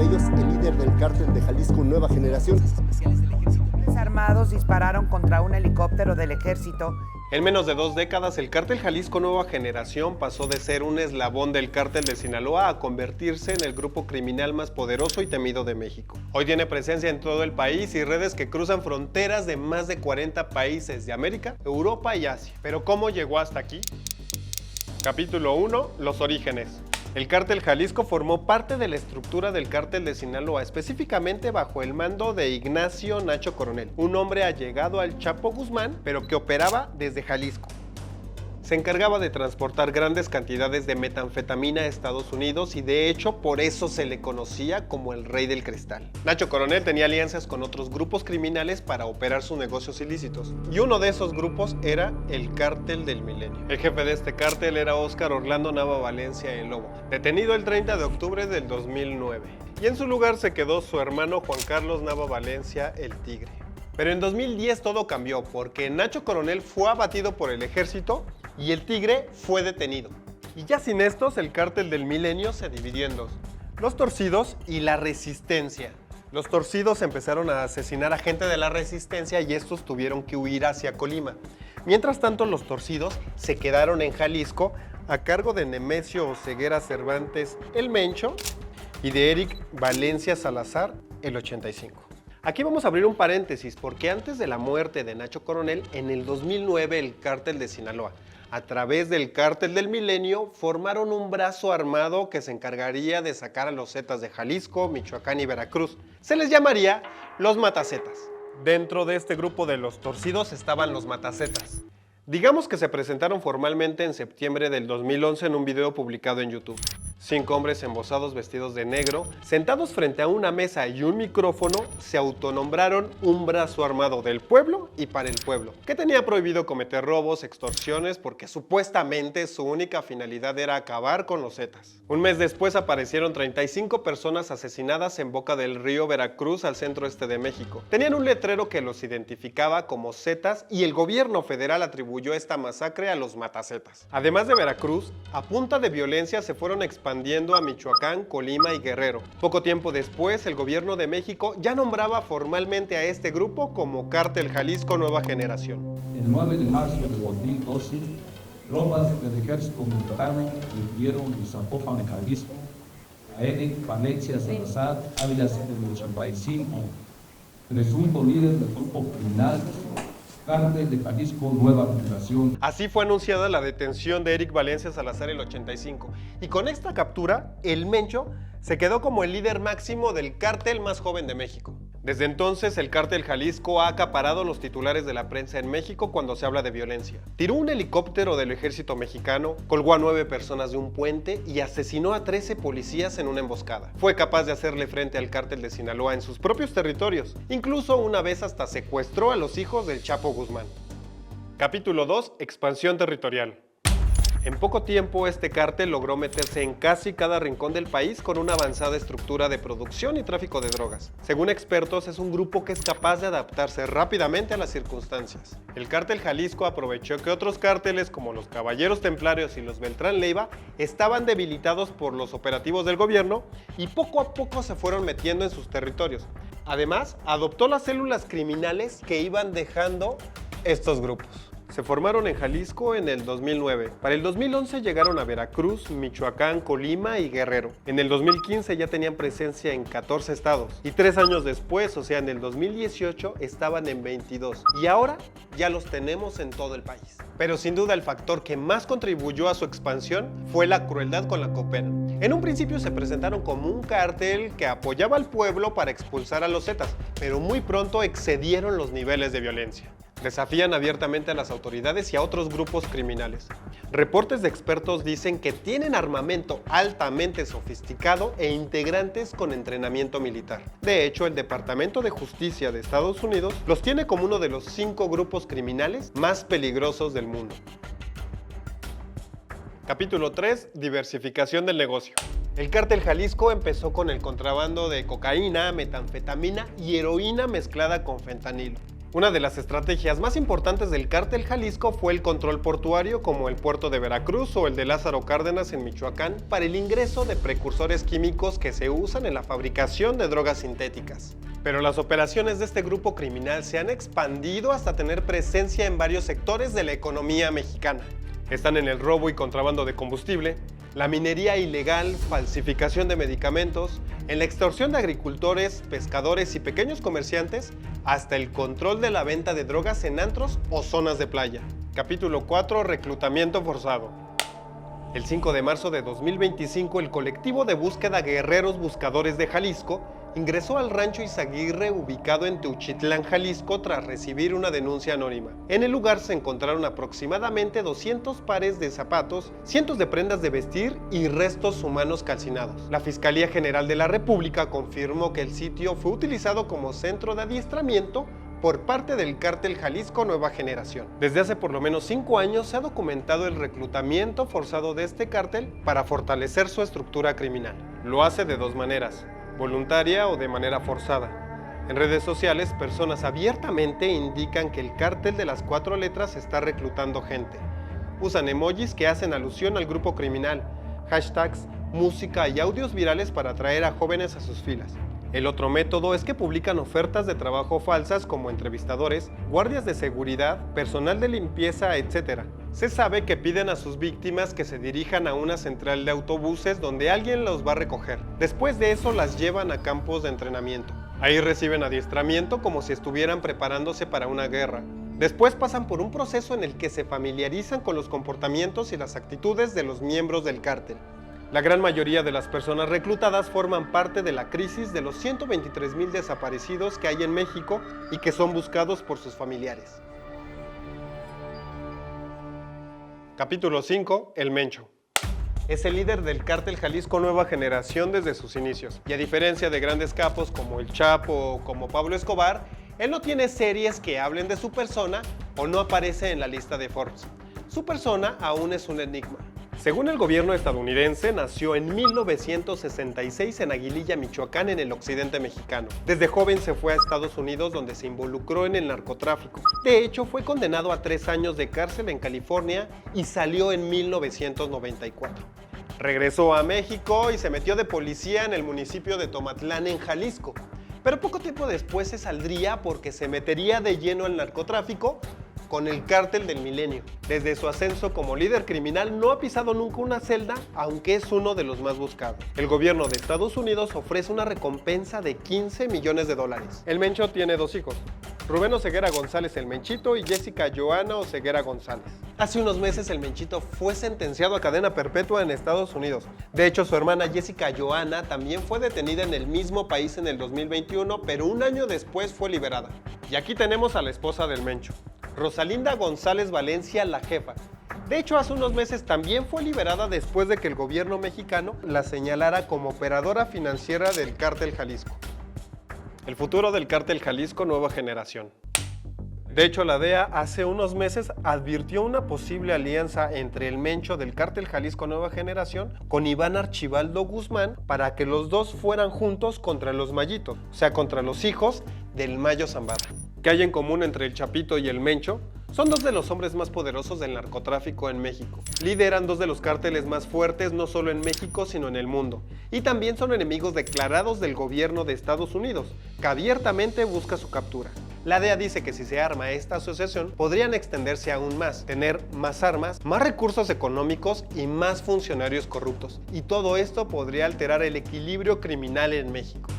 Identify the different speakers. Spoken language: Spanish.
Speaker 1: de ellos el líder del cártel de Jalisco Nueva Generación.
Speaker 2: Armados dispararon contra un helicóptero del ejército.
Speaker 3: En menos de 2 décadas, el cártel Jalisco Nueva Generación pasó de ser un eslabón del cártel de Sinaloa a convertirse en el grupo criminal más poderoso y temido de México. Hoy tiene presencia en todo el país y redes que cruzan fronteras de más de 40 países de América, Europa y Asia. ¿Pero cómo llegó hasta aquí? Capítulo 1. Los orígenes. El cártel Jalisco formó parte de la estructura del cártel de Sinaloa, específicamente bajo el mando de Ignacio Nacho Coronel, un hombre allegado al Chapo Guzmán, pero que operaba desde Jalisco. Se encargaba de transportar grandes cantidades de metanfetamina a Estados Unidos y de hecho por eso se le conocía como el Rey del Cristal. Nacho Coronel tenía alianzas con otros grupos criminales para operar sus negocios ilícitos y uno de esos grupos era el Cártel del Milenio. El jefe de este cártel era Óscar Orlando Nava Valencia el Lobo, detenido el 30 de octubre del 2009. Y en su lugar se quedó su hermano Juan Carlos Nava Valencia el Tigre. Pero en 2010 todo cambió porque Nacho Coronel fue abatido por el ejército y el Tigre fue detenido. Y ya sin estos, el cártel del Milenio se dividió en dos: los torcidos y la resistencia. Los torcidos empezaron a asesinar a gente de la resistencia y estos tuvieron que huir hacia Colima. Mientras tanto, los torcidos se quedaron en Jalisco a cargo de Nemesio Oseguera Cervantes el Mencho y de Eric Valencia Salazar el 85. Aquí vamos a abrir un paréntesis porque antes de la muerte de Nacho Coronel, en el 2009 el cártel de Sinaloa, a través del cártel del Milenio, formaron un brazo armado que se encargaría de sacar a los zetas de Jalisco, Michoacán y Veracruz. Se les llamaría los matazetas. Dentro de este grupo de los torcidos estaban los matazetas. Digamos que se presentaron formalmente en septiembre del 2011 en un video publicado en YouTube. 5 hombres embosados vestidos de negro, sentados frente a una mesa y un micrófono, se autonombraron un brazo armado del pueblo y para el pueblo, que tenía prohibido cometer robos, extorsiones, porque supuestamente su única finalidad era acabar con los zetas. Un mes después aparecieron 35 personas asesinadas en boca del río Veracruz al centro este de México. Tenían un letrero que los identificaba como zetas y el gobierno federal atribuyó esta masacre a los matazetas. Además de Veracruz, a punta de violencia se fueron expandiendo a Michoacán, Colima y Guerrero. Poco tiempo después, el gobierno de México ya nombraba formalmente a este grupo como Cártel Jalisco Nueva Generación.
Speaker 4: El 9 de marzo de 2012, tropas del ejército mexicano detuvieron en Zapopan, Jalisco, a Eric Valencia Salazar, Ávila del 85, presunto líder del grupo criminal Cártel de Jalisco Nueva Generación.
Speaker 3: Así fue anunciada la detención de Eric Valencia Salazar el 85, y con esta captura, el Mencho se quedó como el líder máximo del cártel más joven de México. Desde entonces, el cártel Jalisco ha acaparado los titulares de la prensa en México cuando se habla de violencia. Tiró un helicóptero del ejército mexicano, colgó a 9 personas de un puente y asesinó a 13 policías en una emboscada. Fue capaz de hacerle frente al cártel de Sinaloa en sus propios territorios. Incluso una vez hasta secuestró a los hijos del Chapo Guzmán. Capítulo 2. Expansión territorial. En poco tiempo, este cártel logró meterse en casi cada rincón del país con una avanzada estructura de producción y tráfico de drogas. Según expertos, es un grupo que es capaz de adaptarse rápidamente a las circunstancias. El cártel Jalisco aprovechó que otros cárteles como los Caballeros Templarios y los Beltrán Leiva estaban debilitados por los operativos del gobierno y poco a poco se fueron metiendo en sus territorios. Además, adoptó las células criminales que iban dejando estos grupos. Se formaron en Jalisco en el 2009. Para el 2011 llegaron a Veracruz, Michoacán, Colima y Guerrero. En el 2015 ya tenían presencia en 14 estados. Y 3 años después, o sea en el 2018, estaban en 22. Y ahora ya los tenemos en todo el país. Pero sin duda el factor que más contribuyó a su expansión fue la crueldad con la que operan. En un principio se presentaron como un cártel que apoyaba al pueblo para expulsar a los zetas, pero muy pronto excedieron los niveles de violencia. Desafían abiertamente a las autoridades y a otros grupos criminales. Reportes de expertos dicen que tienen armamento altamente sofisticado e integrantes con entrenamiento militar. De hecho, el Departamento de Justicia de Estados Unidos los tiene como uno de los 5 grupos criminales más peligrosos del mundo. Capítulo 3. Diversificación del negocio. El cártel Jalisco empezó con el contrabando de cocaína, metanfetamina y heroína mezclada con fentanilo. Una de las estrategias más importantes del Cártel Jalisco fue el control portuario, como el puerto de Veracruz o el de Lázaro Cárdenas en Michoacán, para el ingreso de precursores químicos que se usan en la fabricación de drogas sintéticas. Pero las operaciones de este grupo criminal se han expandido hasta tener presencia en varios sectores de la economía mexicana. Están en el robo y contrabando de combustible, la minería ilegal, falsificación de medicamentos, en la extorsión de agricultores, pescadores y pequeños comerciantes, hasta el control de la venta de drogas en antros o zonas de playa. Capítulo 4. Reclutamiento forzado. El 5 de marzo de 2025, el colectivo de búsqueda Guerreros Buscadores de Jalisco ingresó al rancho Izaguirre, ubicado en Teuchitlán, Jalisco, tras recibir una denuncia anónima. En el lugar se encontraron aproximadamente 200 pares de zapatos, cientos de prendas de vestir y restos humanos calcinados. La Fiscalía General de la República confirmó que el sitio fue utilizado como centro de adiestramiento por parte del Cártel Jalisco Nueva Generación. Desde hace por lo menos 5 años se ha documentado el reclutamiento forzado de este cártel para fortalecer su estructura criminal. Lo hace de dos maneras: voluntaria o de manera forzada. En redes sociales, personas abiertamente indican que el cártel de las 4 letras está reclutando gente. Usan emojis que hacen alusión al grupo criminal, hashtags, música y audios virales para atraer a jóvenes a sus filas. El otro método es que publican ofertas de trabajo falsas como entrevistadores, guardias de seguridad, personal de limpieza, etc. Se sabe que piden a sus víctimas que se dirijan a una central de autobuses donde alguien los va a recoger. Después de eso las llevan a campos de entrenamiento. Ahí reciben adiestramiento como si estuvieran preparándose para una guerra. Después pasan por un proceso en el que se familiarizan con los comportamientos y las actitudes de los miembros del cártel. La gran mayoría de las personas reclutadas forman parte de la crisis de los 123,000 desaparecidos que hay en México y que son buscados por sus familiares. Capítulo 5. El Mencho. Es el líder del Cártel Jalisco Nueva Generación desde sus inicios, y a diferencia de grandes capos como el Chapo o como Pablo Escobar, él no tiene series que hablen de su persona o no aparece en la lista de Forbes. Su persona aún es un enigma. Según el gobierno estadounidense, nació en 1966 en Aguililla, Michoacán, en el occidente mexicano. Desde joven se fue a Estados Unidos, donde se involucró en el narcotráfico. De hecho, fue condenado a 3 años de cárcel en California y salió en 1994. Regresó a México y se metió de policía en el municipio de Tomatlán, en Jalisco. Pero poco tiempo después se saldría porque se metería de lleno al narcotráfico con el Cártel del Milenio. Desde su ascenso como líder criminal no ha pisado nunca una celda, aunque es uno de los más buscados. El gobierno de Estados Unidos ofrece una recompensa de $15 millones. El Mencho tiene 2 hijos, Rubén Oseguera González el Menchito y Jessica Joana Oseguera González. Hace unos meses el Menchito fue sentenciado a cadena perpetua en Estados Unidos. De hecho, su hermana Jessica Joana también fue detenida en el mismo país en el 2021, pero un año después fue liberada. Y aquí tenemos a la esposa del Mencho, Rosalinda González Valencia, la jefa. De hecho, hace unos meses también fue liberada después de que el gobierno mexicano la señalara como operadora financiera del Cártel Jalisco. El futuro del Cártel Jalisco Nueva Generación. De hecho, la DEA hace unos meses advirtió una posible alianza entre el Mencho del Cártel Jalisco Nueva Generación con Iván Archibaldo Guzmán para que los dos fueran juntos contra los Mayitos, o sea, contra los hijos del Mayo Zambada. ¿Qué hay en común entre el Chapito y el Mencho? Son 2 de los hombres más poderosos del narcotráfico en México. Lideran 2 de los cárteles más fuertes no solo en México, sino en el mundo. Y también son enemigos declarados del gobierno de Estados Unidos, que abiertamente busca su captura. La DEA dice que si se arma esta asociación, podrían extenderse aún más, tener más armas, más recursos económicos y más funcionarios corruptos. Y todo esto podría alterar el equilibrio criminal en México.